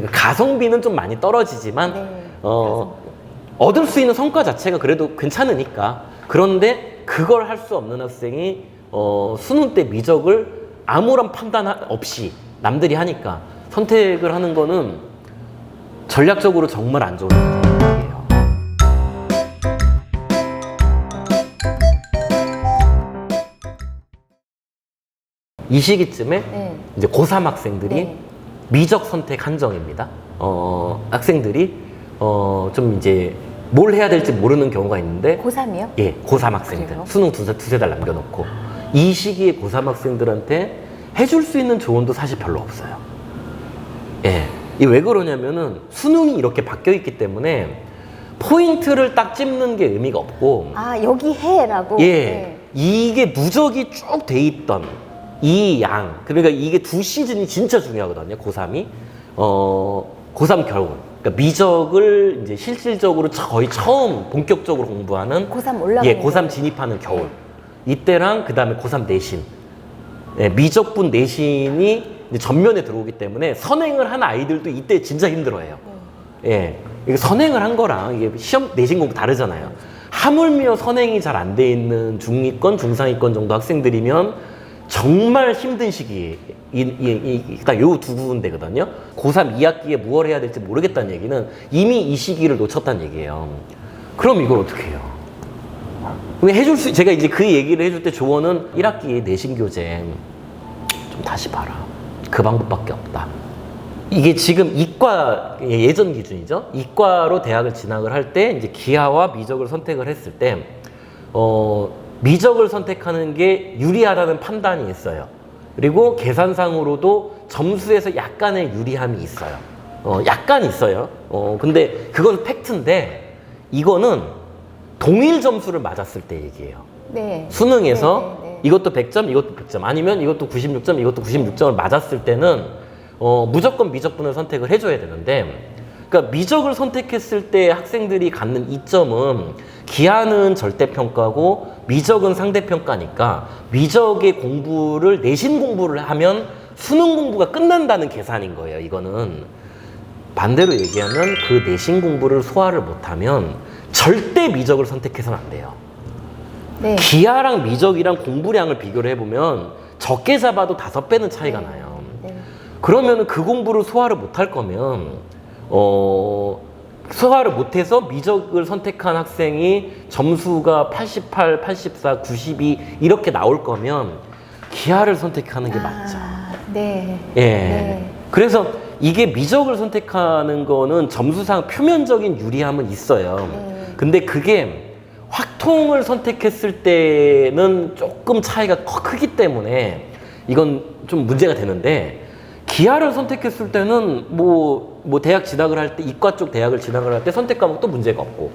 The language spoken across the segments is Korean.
그 가성비는 좀 많이 떨어지지만 네. 얻을 수 있는 성과 자체가 그래도 괜찮으니까. 그런데 그걸 할 수 없는 학생이 수능 때 미적을 아무런 판단 없이 남들이 하니까 선택을 하는 거는 전략적으로 정말 안 좋은 선택이에요. 이 시기쯤에 네. 이제 고3 학생들이 네. 미적 선택 한정입니다. 학생들이 좀 이제 뭘 해야 될지 모르는 경우가 있는데 고3이요? 예, 고3 학생들. 그래요? 수능 두세 달 남겨놓고 이 시기에 고3 학생들한테 해줄 수 있는 조언도 사실 별로 없어요. 예, 이게 왜 그러냐면은 수능이 이렇게 바뀌어 있기 때문에 포인트를 딱 찝는 게 의미가 없고 아, 여기 해라고? 예, 네. 이게 누적이 쭉 돼 있던 이 양, 그러니까 이게 두 시즌이 진짜 중요하거든요. 고3이 고3 겨울, 그러니까 미적을 이제 실질적으로 거의 처음 본격적으로 공부하는 고3 올라가는 예, 고3 진입하는 겨울. 이때랑 그 다음에 고3 내신, 예, 미적분 내신이 이제 전면에 들어오기 때문에 선행을 한 아이들도 이때 진짜 힘들어해요. 예, 이게 선행을 한 거랑 이게 시험 내신 공부 다르잖아요. 하물며 선행이 잘 안 돼 있는 중위권, 중상위권 정도 학생들이면 정말 힘든 시기에 딱 요 두 군데거든요. 고3 2학기에 무엇을 해야 될지 모르겠다는 얘기는 이미 이 시기를 놓쳤다는 얘기예요. 그럼 이걸 어떻게 해요? 제가 이제 그 얘기를 해줄 때 조언은 1학기 내신 교재 좀 다시 봐라. 그 방법밖에 없다. 이게 지금 이과 예전 기준이죠. 이과로 대학을 진학을 할 때 이제 기하와 미적을 선택을 했을 때 미적을 선택하는 게 유리하다는 판단이 있어요. 그리고 계산상으로도 점수에서 약간의 유리함이 있어요. 약간 있어요. 근데 그건 팩트인데 이거는 동일 점수를 맞았을 때 얘기예요. 네. 수능에서 네. 이것도 100점, 이것도 100점, 아니면 이것도 96점, 이것도 96점을 맞았을 때는 무조건 미적분을 선택을 해줘야 되는데, 그러니까 미적을 선택했을 때 학생들이 갖는 이점은 기하는 절대평가고 미적은 상대평가니까 미적의 공부를 내신 공부를 하면 수능 공부가 끝난다는 계산인 거예요. 이거는 반대로 얘기하면 그 내신 공부를 소화를 못하면 절대 미적을 선택해서는 안 돼요. 네. 기하랑 미적이랑 공부량을 비교를 해보면 적게 잡아도 5배는 차이가 나요. 네. 그러면 그 공부를 소화를 못할 거면 소화를 못해서 미적을 선택한 학생이 점수가 88, 84, 92 이렇게 나올 거면 기하를 선택하는 게 맞죠. 네. 예. 네. 그래서 이게 미적을 선택하는 거는 점수상 표면적인 유리함은 있어요. 네. 근데 그게 확통을 선택했을 때는 조금 차이가 크기 때문에 이건 좀 문제가 되는데, 기하를 선택했을 때는 뭐 대학 진학을 할 때, 이과 쪽 대학을 진학을 할 때 선택 과목도 문제가 없고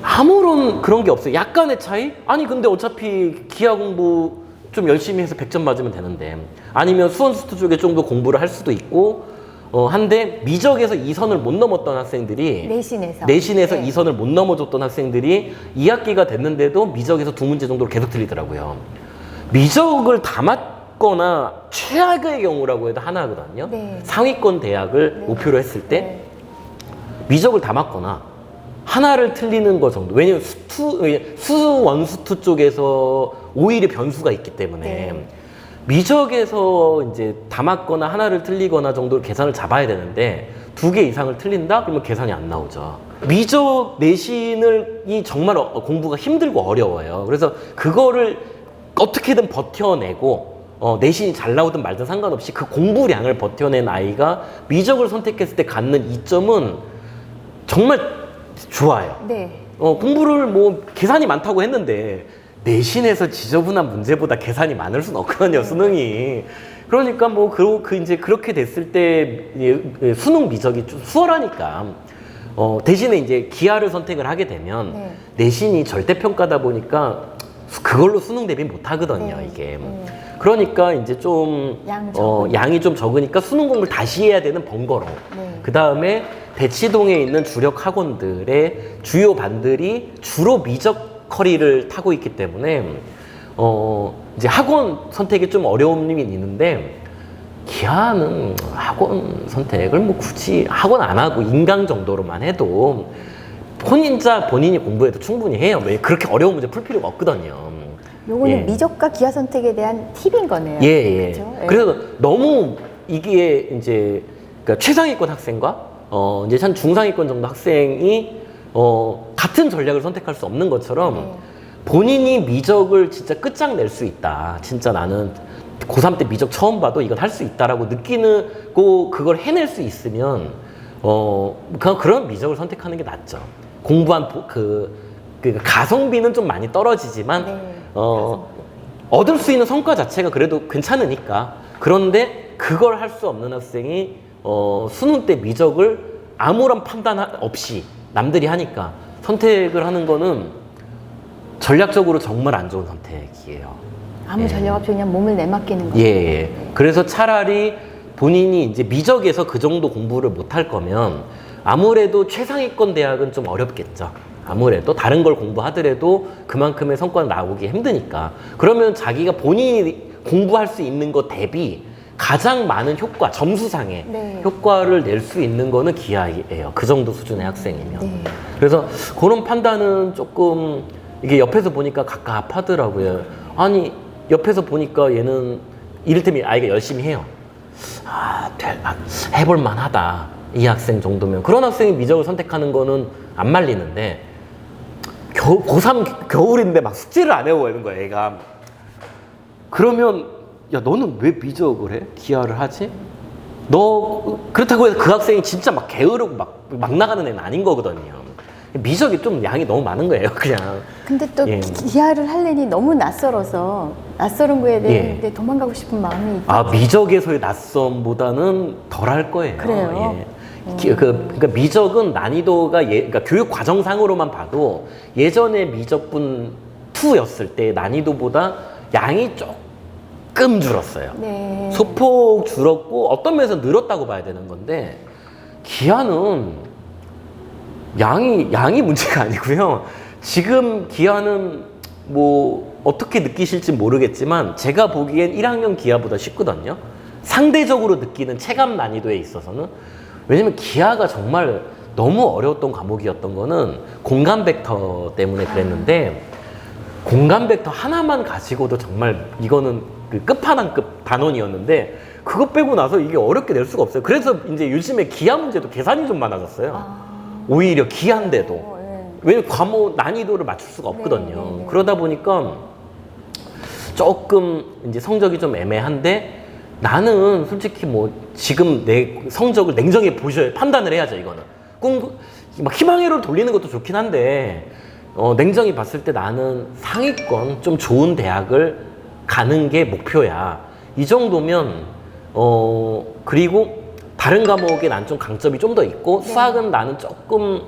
아무런 그런 게 없어요. 약간의 차이? 아니 근데 어차피 기하 공부 좀 열심히 해서 100점 맞으면 되는데, 아니면 수원수투 쪽에 좀 더 공부를 할 수도 있고 한데 미적에서 2선을 못 넘었던 학생들이 내신에서 네. 2선을 못 넘어줬던 학생들이 2학기가 됐는데도 미적에서 2문제 정도로 계속 틀리더라고요. 미적을 다 맞거나 최악의 경우라고 해도 하나거든요. 네. 상위권 대학을 네. 목표로 했을 때 네. 미적을 다 맞거나 하나를 틀리는 거 정도. 왜냐면 수원수투 쪽에서 오히려 변수가 있기 때문에 네. 미적에서 이제 다 맞거나 하나를 틀리거나 정도로 계산을 잡아야 되는데 2개 이상을 틀린다? 그러면 계산이 안 나오죠. 미적 내신이 정말 공부가 힘들고 어려워요. 그래서 그거를 어떻게든 버텨내고 내신이 잘 나오든 말든 상관없이 그 공부량을 버텨낸 아이가 미적을 선택했을 때 갖는 이점은 정말 좋아요. 네. 공부를 뭐 계산이 많다고 했는데 내신에서 지저분한 문제보다 계산이 많을 수는 없거든요, 수능이. 그러니까 뭐 이제 그렇게 됐을 때 수능 미적이 좀 수월하니까 대신에 이제 기하를 선택을 하게 되면 네. 내신이 절대평가다 보니까 그걸로 수능 대비 못 하거든요, 네. 이게. 그러니까 이제 좀 양이 좀 적으니까 수능 공부를 다시 해야 되는 번거로움. 네. 그 다음에 대치동에 있는 주력 학원들의 주요 반들이 주로 미적 커리를 타고 있기 때문에 이제 학원 선택이 좀 어려움이 있는데 기아는 학원 선택을 뭐 굳이 학원 안 하고 인강 정도로만 해도 본인이 공부해도 충분히 해요. 왜 그렇게 어려운 문제 풀 필요가 없거든요. 요거는 예. 미적과 기하 선택에 대한 팁인 거네요. 예, 예. 그렇죠? 예. 그래서 너무 이게 이제 그러니까 최상위권 학생과 이제 한 중상위권 정도 학생이 같은 전략을 선택할 수 없는 것처럼 네. 본인이 미적을 진짜 끝장낼 수 있다. 진짜 나는 고3 때 미적 처음 봐도 이건 할 수 있다라고 느끼는 그걸 해낼 수 있으면 그런 미적을 선택하는 게 낫죠. 공부한 그 가성비는 좀 많이 떨어지지만 네. 얻을 수 있는 성과 자체가 그래도 괜찮으니까. 그런데 그걸 할 수 없는 학생이 수능 때 미적을 아무런 판단 없이 남들이 하니까 선택을 하는 거는 전략적으로 정말 안 좋은 선택이에요. 아무 전략 없이 그냥 몸을 내맡기는 예, 거예요. 예. 그래서 차라리 본인이 이제 미적에서 그 정도 공부를 못 할 거면 아무래도 최상위권 대학은 좀 어렵겠죠. 아무래도 다른 걸 공부하더라도 그만큼의 성과는 나오기 힘드니까. 그러면 자기가 본인이 공부할 수 있는 것 대비 가장 많은 효과, 점수상의 네. 효과를 낼 수 있는 거는 기하예요. 그 정도 수준의 학생이면. 네. 그래서 그런 판단은 조금 이게 옆에서 보니까 갑갑하더라고요. 아니, 옆에서 보니까 얘는 이를테면 아이가 열심히 해요. 해볼만 하다. 이 학생 정도면. 그런 학생이 미적을 선택하는 거는 안 말리는데, 고3 겨울인데 막 숙제를 안 해오고 있는 거야, 얘가. 그러면, 야, 너는 왜 미적을 해? 기하를 하지? 그렇다고 해서 그 학생이 진짜 막 게으르고 막 나가는 애는 아닌 거거든요. 미적이 좀 양이 너무 많은 거예요, 그냥. 근데 또 예. 기하를 하려니 너무 낯설어서 낯설은 거에 대해 예. 도망가고 싶은 마음이 있죠. 미적에서의 낯섦보다는 덜 할 거예요. 그래요? 예. 그러니까 미적은 난이도가 그러니까 교육 과정상으로만 봐도 예전에 미적분 2였을 때 난이도보다 양이 조금 줄었어요. 네. 소폭 줄었고 어떤 면에서 늘었다고 봐야 되는 건데 기하는 양이 문제가 아니고요. 지금 기하는 뭐 어떻게 느끼실지 모르겠지만 제가 보기엔 1학년 기하보다 쉽거든요. 상대적으로 느끼는 체감 난이도에 있어서는. 왜냐면 기하가 정말 너무 어려웠던 과목이었던 거는 공간 벡터 때문에 그랬는데 공간 벡터 하나만 가지고도 정말 이거는 그 끝판왕급 단원이었는데 그거 빼고 나서 이게 어렵게 낼 수가 없어요. 그래서 이제 요즘에 기하 문제도 계산이 좀 많아졌어요. 오히려 기한데도. 예. 왜냐면 과목 난이도를 맞출 수가 없거든요. 네. 그러다 보니까 조금 이제 성적이 좀 애매한데 나는 솔직히 뭐 지금 내 성적을 냉정히 판단을 해야죠, 이거는. 막 희망회로를 돌리는 것도 좋긴 한데 냉정히 봤을 때 나는 상위권 좀 좋은 대학을 가는 게 목표야. 이 정도면 그리고 다른 과목에 난 좀 강점이 좀 더 있고 수학은 나는 조금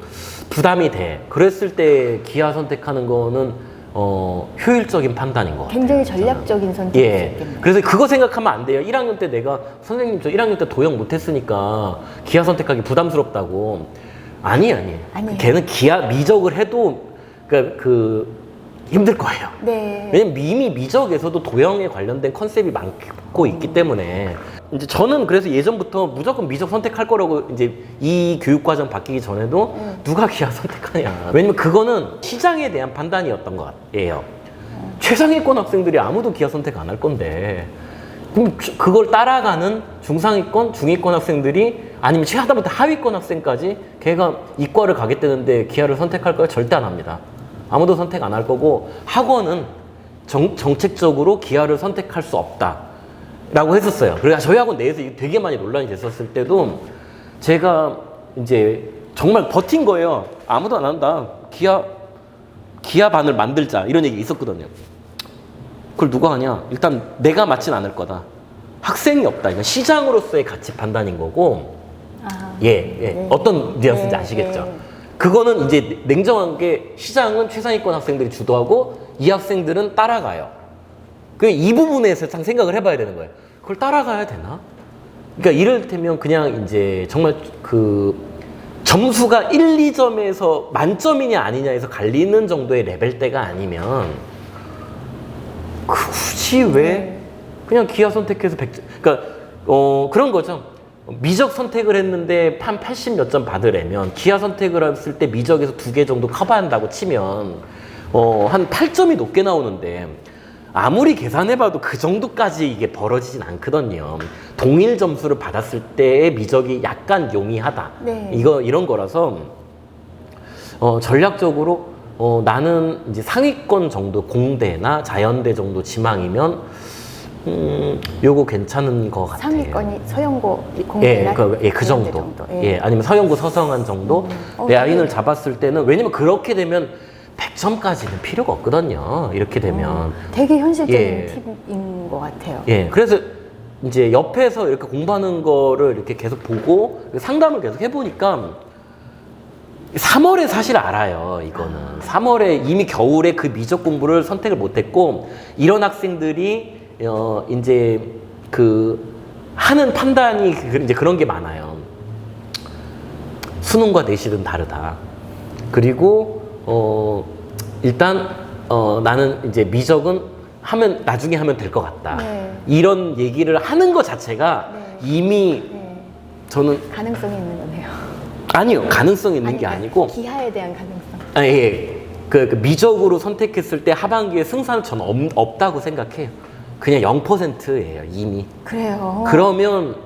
부담이 돼. 그랬을 때 기하 선택하는 거는 효율적인 판단인 것 같아요. 굉장히 전략적인 선택일 수 예. 있겠네요. 그래서 그거 생각하면 안 돼요. 1학년 때 내가 선생님 저 1학년 때 도형 못했으니까 기하 선택하기 부담스럽다고. 아니에요. 걔는 미적을 해도 힘들 거예요. 네. 왜냐면 이미 미적에서도 도형에 관련된 컨셉이 많고 있기 때문에 이제 저는 그래서 예전부터 무조건 미적 선택할 거라고 이제 이 교육과정 바뀌기 전에도 누가 기하 선택하냐. 왜냐면 그거는 시장에 대한 판단이었던 것 같아요. 최상위권 학생들이 아무도 기하 선택 안 할 건데 그럼 그걸 따라가는 중상위권, 중위권 학생들이 아니면 하다못해 하위권 학생까지 걔가 이과를 가겠다는데 기하를 선택할 거야? 절대 안 합니다. 아무도 선택 안 할 거고 학원은 정책적으로 기하를 선택할 수 없다 라고 했었어요. 그래서 저희 학원 내에서 되게 많이 논란이 됐었을 때도 제가 이제 정말 버틴 거예요. 아무도 안 한다. 기하반을 만들자 이런 얘기 있었거든요. 그걸 누가 하냐? 일단 내가 맞진 않을 거다. 학생이 없다. 이건 시장으로서의 가치 판단인 거고 네. 어떤 뉘앙스인지 아시겠죠? 네. 그거는 이제 냉정하게 시장은 최상위권 학생들이 주도하고 이 학생들은 따라가요. 이 부분에서 생각을 해봐야 되는 거예요. 그걸 따라가야 되나? 그러니까 이를테면 그냥 이제 정말 점수가 1, 2점에서 만점이냐 아니냐에서 갈리는 정도의 레벨대가 아니면 굳이 왜 그냥 기하 선택해서 그러니까 그런 거죠. 미적 선택을 했는데 한 80 몇 점 받으려면 기하 선택을 했을 때 미적에서 2개 정도 커버한다고 치면 한 8점이 높게 나오는데 아무리 계산해봐도 그 정도까지 이게 벌어지진 않거든요. 동일 점수를 받았을 때의 미적이 약간 용이하다. 네. 이런 거라서 전략적으로 나는 이제 상위권 정도 공대나 자연대 정도 지망이면 요거 괜찮은 것 같아요. 상위권이 서영고 공대나 그 정도. 예, 아니면 서영고 서성한 정도. 내 라인을 잡았을 때는 왜냐면 그렇게 되면 100점까지는 필요가 없거든요. 이렇게 되면. 되게 현실적인 예. 팁인 것 같아요. 예, 그래서 이제 옆에서 이렇게 공부하는 거를 이렇게 계속 보고 상담을 계속 해보니까 3월에 사실 알아요, 이거는. 3월에 이미 겨울에 그 미적 공부를 선택을 못했고, 이런 학생들이, 이제 하는 판단이 이제 그런 게 많아요. 수능과 내신은 다르다. 그리고, 일단, 나는 이제 미적은 나중에 하면 될 것 같다. 네. 이런 얘기를 하는 것 자체가 네. 이미 네. 저는 가능성이 있는 거네요. 아니요, 가능성 있는 게 그러니까 아니고 기하에 대한 가능성. 예. 그 미적으로 선택했을 때 하반기에 승산은 저는 없다고 생각해요. 그냥 0%예요, 이미. 그래요. 그러면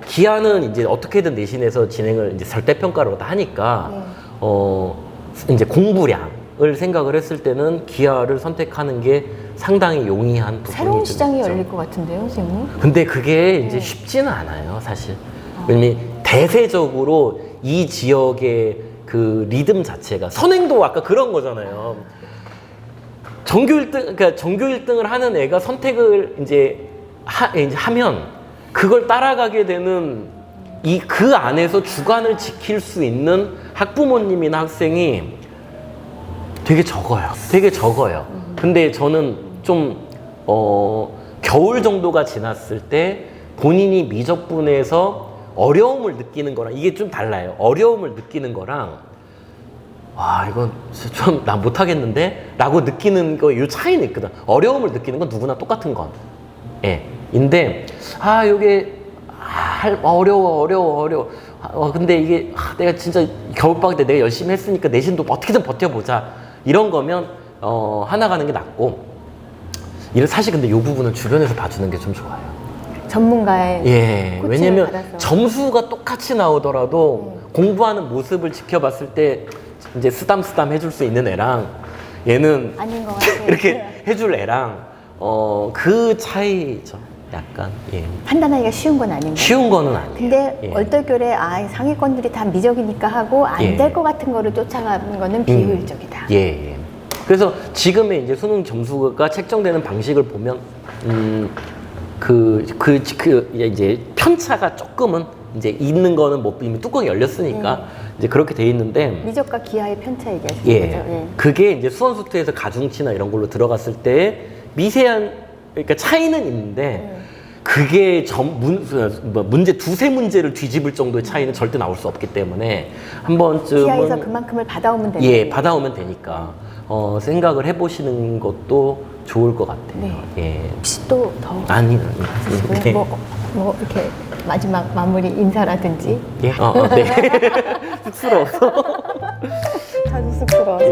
기하는 이제 어떻게든 내신에서 진행을 이제 절대평가로 다 하니까 네. 이제 공부량을 생각을 했을 때는 기하를 선택하는 게 상당히 용이한 부분이 새로운 좀 시장이 있죠. 열릴 것 같은데요, 선생님? 근데 그게 이제 네. 쉽지는 않아요, 사실. 왜냐면 대세적으로 이 지역의 그 리듬 자체가 선행도 아까 그런 거잖아요. 전교 1등, 그러니까 전교 1등을 하는 애가 선택을 이제 하면 그걸 따라가게 되는 그 안에서 주관을 지킬 수 있는 학부모님이나 학생이 되게 적어요. 되게 적어요. 근데 저는 좀, 겨울 정도가 지났을 때 본인이 미적분에서 어려움을 느끼는 거랑 이게 좀 달라요. 어려움을 느끼는 거랑 와 이건 좀 나 못하겠는데? 라고 느끼는 거 이 차이는 있거든. 어려움을 느끼는 건 누구나 똑같은 건. 예. 인데 요게 어려워. 근데 이게 내가 진짜 겨울방학 때 내가 열심히 했으니까 내신도 어떻게든 버텨보자. 이런 거면 하나 가는 게 낫고 사실 근데 이 부분은 주변에서 봐주는 게 좀 좋아요. 전문가의 예, 코칭을 왜냐면 받아서. 점수가 똑같이 나오더라도 공부하는 모습을 지켜봤을 때 이제 쓰담쓰담 해줄 수 있는 애랑 얘는 아닌 것 같아요. 이렇게 해줄 애랑 그 차이죠. 약간 예. 판단하기가 쉬운 건 아닌 거예요. 쉬운 거는 아니에요. 근데 예. 얼떨결에 상위권들이 다 미적이니까 하고 안 예. 될 것 같은 거를 쫓아가는 거는 비효율적이다. 예. 그래서 지금의 이제 수능 점수가 책정되는 방식을 보면 이제 편차가 조금은 이제 있는 거는 뭐 이미 뚜껑이 열렸으니까 이제 그렇게 돼 있는데 미적과 기하의 편차 얘기하시는 예. 거죠. 예. 그게 이제 수원수투에서 가중치나 이런 걸로 들어갔을 때 미세한 그러니까 차이는 있는데 그게 문제 두세 문제를 뒤집을 정도의 차이는 절대 나올 수 없기 때문에 한 번쯤은 기하에서 그만큼을 받아오면 되는 예, 거예요. 받아오면 되니까 생각을 해보시는 것도 좋을 것 같아요. 네. 예. 혹시 또 더 아니, 네. 뭐 이렇게 마지막 마무리 인사라든지 예, 네. 쑥스러워서. 저도 쑥스러워서